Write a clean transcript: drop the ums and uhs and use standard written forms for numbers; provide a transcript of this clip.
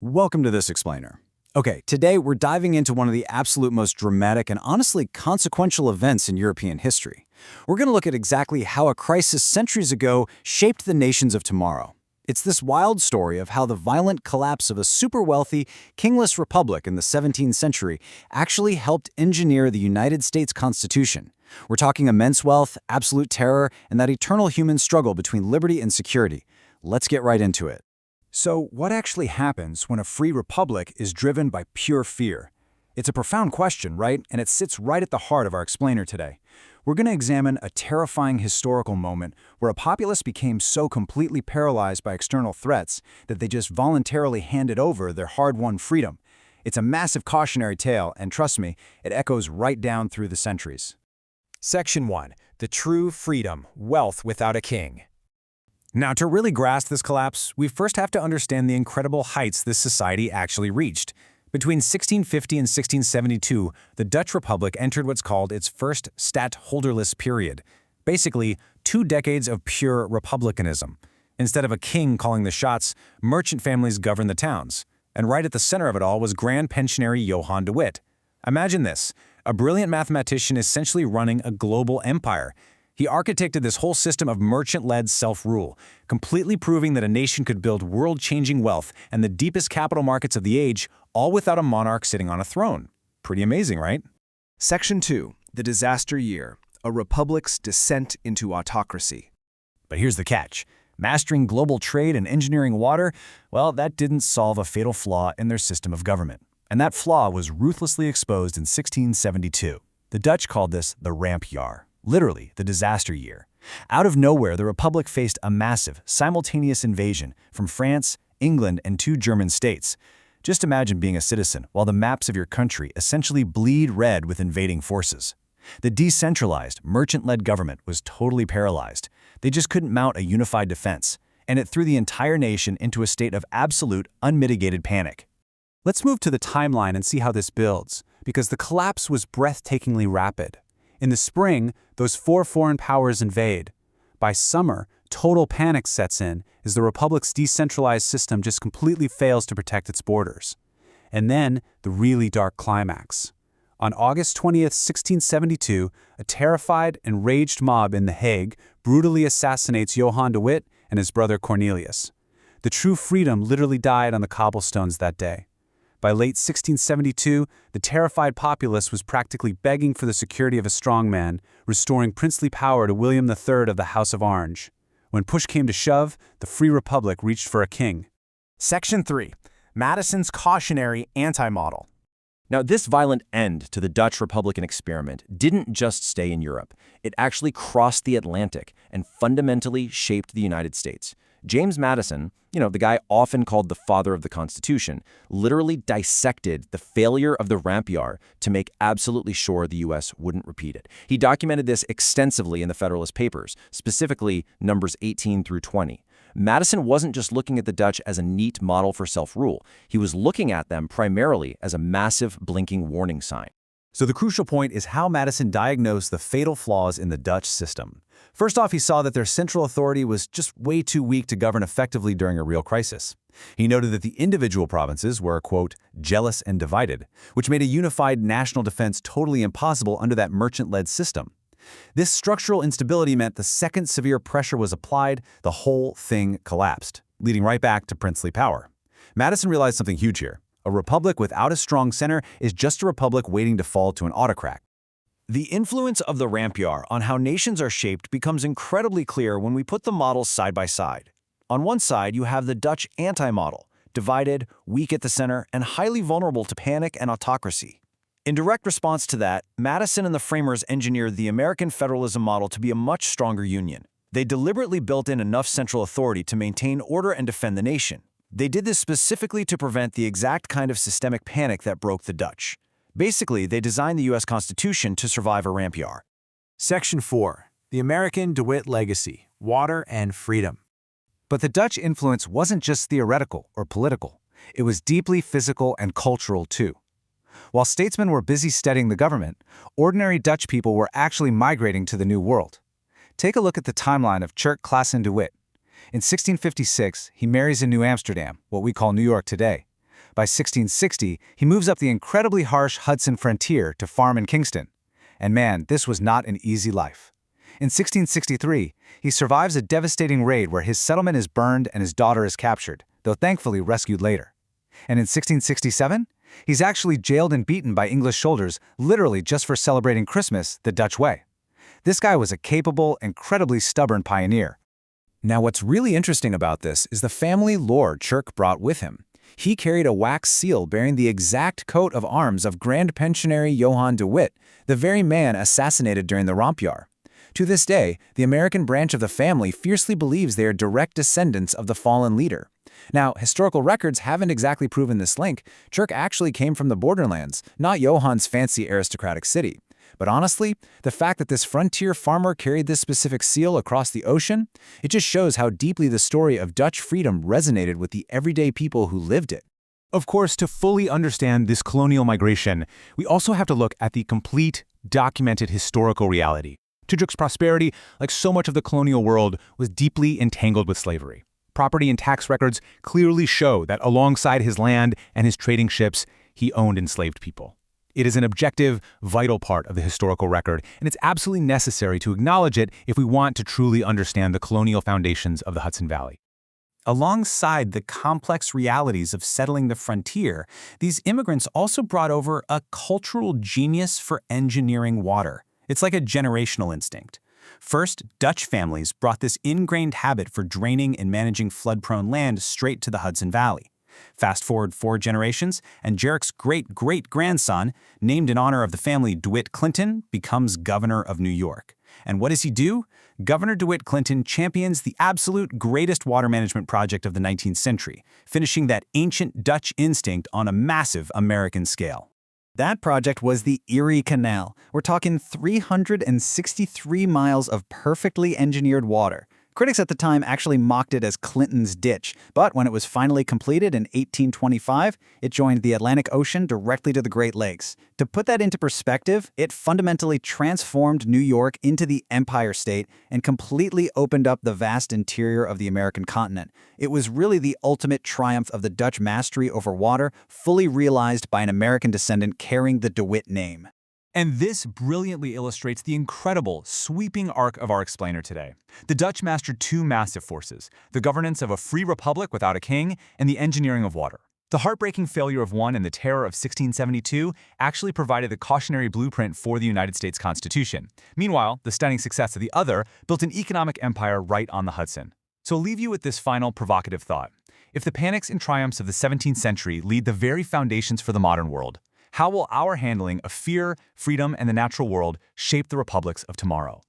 Welcome to This Explainer. Okay, today we're diving into one of the absolute most dramatic and honestly consequential events in European history. We're going to look at exactly how a crisis centuries ago shaped the nations of tomorrow. It's this wild story of how the violent collapse of a super-wealthy, kingless republic in the 17th century actually helped engineer the United States Constitution. We're talking immense wealth, absolute terror, and that eternal human struggle between liberty and security. Let's get right into it. So, what actually happens when a free republic is driven by pure fear? It's a profound question, right? And it sits right at the heart of our explainer today. We're going to examine a terrifying historical moment where a populace became so completely paralyzed by external threats that they just voluntarily handed over their hard-won freedom. It's a massive cautionary tale, and trust me, it echoes right down through the centuries. Section 1. The True Freedom, Wealth Without a King. Now, to really grasp this collapse, we first have to understand the incredible heights this society actually reached. Between 1650 and 1672, the Dutch Republic entered what's called its first stadtholderless period. Basically, 2 decades of pure republicanism. Instead of a king calling the shots, merchant families governed the towns. And right at the center of it all was Grand Pensionary Johann de Witt. Imagine this, a brilliant mathematician essentially running a global empire. He architected this whole system of merchant-led self-rule, completely proving that a nation could build world-changing wealth and the deepest capital markets of the age, all without a monarch sitting on a throne. Pretty amazing, right? Section 2. The Disaster Year, a republic's descent into autocracy. But here's the catch. Mastering global trade and engineering water, well, that didn't solve a fatal flaw in their system of government. And that flaw was ruthlessly exposed in 1672. The Dutch called this the ramp jaar. Literally, the disaster year. Out of nowhere, the Republic faced a massive, simultaneous invasion from France, England, and 2 German states. Just imagine being a citizen while the maps of your country essentially bleed red with invading forces. The decentralized, merchant-led government was totally paralyzed. They just couldn't mount a unified defense, and it threw the entire nation into a state of absolute, unmitigated panic. Let's move to the timeline and see how this builds, because the collapse was breathtakingly rapid. In the spring, those 4 foreign powers invade. By summer, total panic sets in as the Republic's decentralized system just completely fails to protect its borders. And then, the really dark climax. On August 20th, 1672, a terrified, enraged mob in The Hague brutally assassinates Johann de Witt and his brother Cornelius. The true freedom literally died on the cobblestones that day. By late 1672, the terrified populace was practically begging for the security of a strong man, restoring princely power to William III of the House of Orange. When push came to shove, the Free Republic reached for a king. Section 3. Madison's Cautionary Anti-Model. Now, this violent end to the Dutch Republican experiment didn't just stay in Europe. It actually crossed the Atlantic and fundamentally shaped the United States. James Madison, the guy often called the father of the Constitution, literally dissected the failure of the ramp jaar to make absolutely sure the U.S. wouldn't repeat it. He documented this extensively in the Federalist Papers, specifically numbers 18 through 20. Madison wasn't just looking at the Dutch as a neat model for self-rule. He was looking at them primarily as a massive blinking warning sign. So the crucial point is how Madison diagnosed the fatal flaws in the Dutch system. First off, he saw that their central authority was just way too weak to govern effectively during a real crisis. He noted that the individual provinces were, quote, jealous and divided, which made a unified national defense totally impossible under that merchant-led system. This structural instability meant the second severe pressure was applied, the whole thing collapsed, leading right back to princely power. Madison realized something huge here. A republic without a strong center is just a republic waiting to fall to an autocrat. The influence of the ramp jaar on how nations are shaped becomes incredibly clear when we put the models side by side. On one side, you have the Dutch anti-model, divided, weak at the center, and highly vulnerable to panic and autocracy. In direct response to that, Madison and the framers engineered the American federalism model to be a much stronger union. They deliberately built in enough central authority to maintain order and defend the nation. They did this specifically to prevent the exact kind of systemic panic that broke the Dutch. Basically, they designed the U.S. Constitution to survive a ramp jaar. Section 4. The American de Witt Legacy, Water and Freedom. But the Dutch influence wasn't just theoretical or political. It was deeply physical and cultural, too. While statesmen were busy studying the government, ordinary Dutch people were actually migrating to the New World. Take a look at the timeline of Tjerk Claassen de Witt. In 1656, he marries in New Amsterdam, what we call New York today. By 1660, he moves up the incredibly harsh Hudson frontier to farm in Kingston. And man, this was not an easy life. In 1663, he survives a devastating raid where his settlement is burned and his daughter is captured, though thankfully rescued later. And in 1667, he's actually jailed and beaten by English soldiers, literally just for celebrating Christmas the Dutch way. This guy was a capable, incredibly stubborn pioneer. Now, what's really interesting about this is the family lore Church brought with him. He carried a wax seal bearing the exact coat of arms of Grand Pensionary Johann de Witt, the very man assassinated during the Rompjaar. To this day, the American branch of the family fiercely believes they are direct descendants of the fallen leader. Now, historical records haven't exactly proven this link. Church actually came from the borderlands, not Johann's fancy aristocratic city. But honestly, the fact that this frontier farmer carried this specific seal across the ocean, it just shows how deeply the story of Dutch freedom resonated with the everyday people who lived it. Of course, to fully understand this colonial migration, we also have to look at the complete, documented historical reality. Church's prosperity, like so much of the colonial world, was deeply entangled with slavery. Property and tax records clearly show that alongside his land and his trading ships, he owned enslaved people. It is an objective, vital part of the historical record, and it's absolutely necessary to acknowledge it if we want to truly understand the colonial foundations of the Hudson Valley. Alongside the complex realities of settling the frontier, these immigrants also brought over a cultural genius for engineering water. It's like a generational instinct. First, Dutch families brought this ingrained habit for draining and managing flood-prone land straight to the Hudson Valley. Fast forward 4 generations, and Jarrick's great-great-grandson, named in honor of the family DeWitt Clinton, becomes governor of New York. And what does he do? Governor DeWitt Clinton champions the absolute greatest water management project of the 19th century, finishing that ancient Dutch instinct on a massive American scale. That project was the Erie Canal. We're talking 363 miles of perfectly engineered water. Critics at the time actually mocked it as Clinton's ditch, but when it was finally completed in 1825, it joined the Atlantic Ocean directly to the Great Lakes. To put that into perspective, it fundamentally transformed New York into the Empire State and completely opened up the vast interior of the American continent. It was really the ultimate triumph of the Dutch mastery over water, fully realized by an American descendant carrying the DeWitt name. And this brilliantly illustrates the incredible, sweeping arc of our explainer today. The Dutch mastered 2 massive forces: the governance of a free republic without a king, and the engineering of water. The heartbreaking failure of one and the terror of 1672 actually provided the cautionary blueprint for the United States Constitution. Meanwhile, the stunning success of the other built an economic empire right on the Hudson. So I'll leave you with this final provocative thought. If the panics and triumphs of the 17th century lead the very foundations for the modern world, how will our handling of fear, freedom, and the natural world shape the republics of tomorrow?